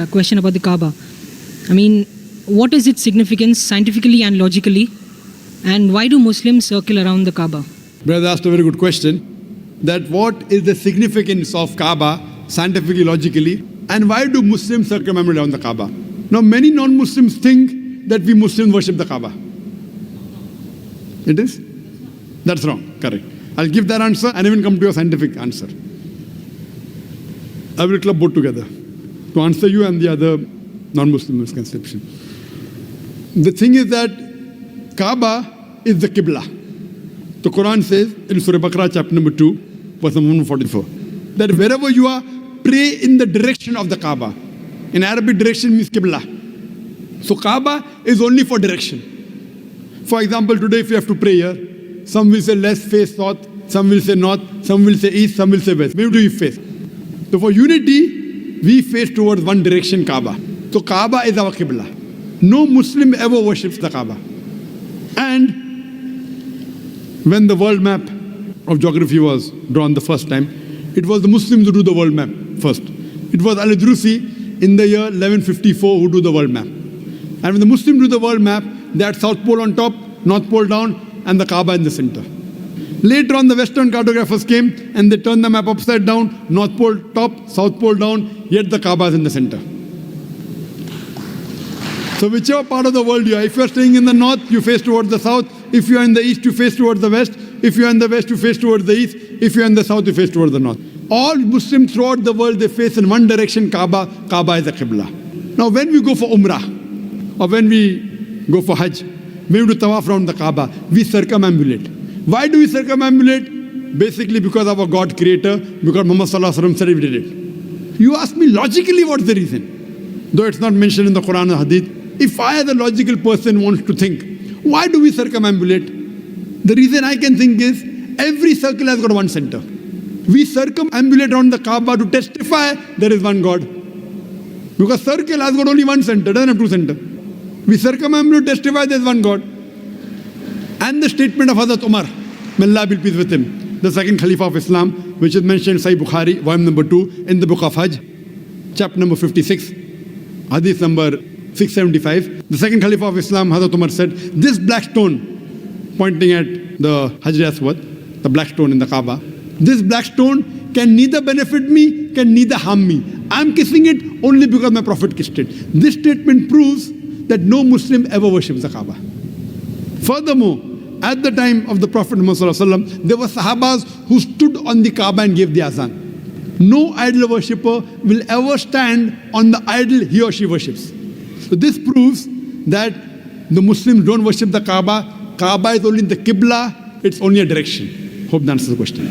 A question about the Kaaba. I mean, what is its significance scientifically and logically? And why do Muslims circle around the Kaaba? Brother asked a very good question. That what is the significance of Kaaba scientifically, logically, and why do Muslims circumambulate around the Kaaba? Now, many non-Muslims think that we Muslims worship the Kaaba. It is? That's wrong. Correct. I'll give that answer and even come to a scientific answer. I will club both together to answer you and the other non-Muslim misconception. The thing is that Kaaba is the Qibla. The Quran says in Surah Baqarah chapter number 2, verse number 144, that wherever you are, pray in the direction of the Kaaba. In Arabic, direction means Qibla. So Kaaba is only for direction. For example, today if you have to pray here, some will say let's face south, some will say north, some will say east, some will say west. Where do you face? So for unity, we face towards one direction, Kaaba. So Kaaba is our Qibla. No Muslim ever worships the Kaaba. And when the world map of geography was drawn the first time, it was the Muslims who do the world map first. It was Al-Idrusi in the year 1154 who do the world map. And when the Muslims do the world map, they had South Pole on top, North Pole down, and the Kaaba in the center. Later on, the Western cartographers came and they turned the map upside down, North Pole top, South Pole down, yet the Kaaba is in the center. So whichever part of the world you are, if you are staying in the north, you face towards the south. If you are in the east, you face towards the west. If you are in the west, you face towards the east. If you are in the south, you face towards the north. All Muslims throughout the world, they face in one direction, Kaaba. Kaaba is the Qibla. Now when we go for Umrah, or when we go for Hajj, when we do Tawaf around the Kaaba, we circumambulate. Why do we circumambulate? Basically because of our God creator, because Muhammad Sallallahu Alaihi Wasallam said we did it. You ask me logically what's the reason? Though it's not mentioned in the Quran or Hadith. If I as a logical person wants to think, why do we circumambulate? The reason I can think is, every circle has got one center. We circumambulate around the Kaaba to testify there is one God. Because circle has got only one center, doesn't have two centers. We circumambulate to testify there is one God. And the statement of Hazrat Umar, may Allah be pleased with him, the second Khalifa of Islam, which is mentioned in Sahih Bukhari, volume number 2, in the book of Hajj, chapter number 56, hadith number 675. The second Khalifa of Islam, Hazrat Umar said, this black stone, pointing at the Hajar Aswad, the black stone in the Kaaba, this black stone can neither benefit me, can neither harm me. I am kissing it only because my Prophet kissed it. This statement proves that no Muslim ever worships the Kaaba. Furthermore, at the time of the Prophet Muhammad, there were Sahabas who stood on the Kaaba and gave the azan. No idol worshipper will ever stand on the idol he or she worships. So this proves that the Muslims don't worship the Kaaba. Kaaba is only the Qibla, it's only a direction. Hope that answers the question.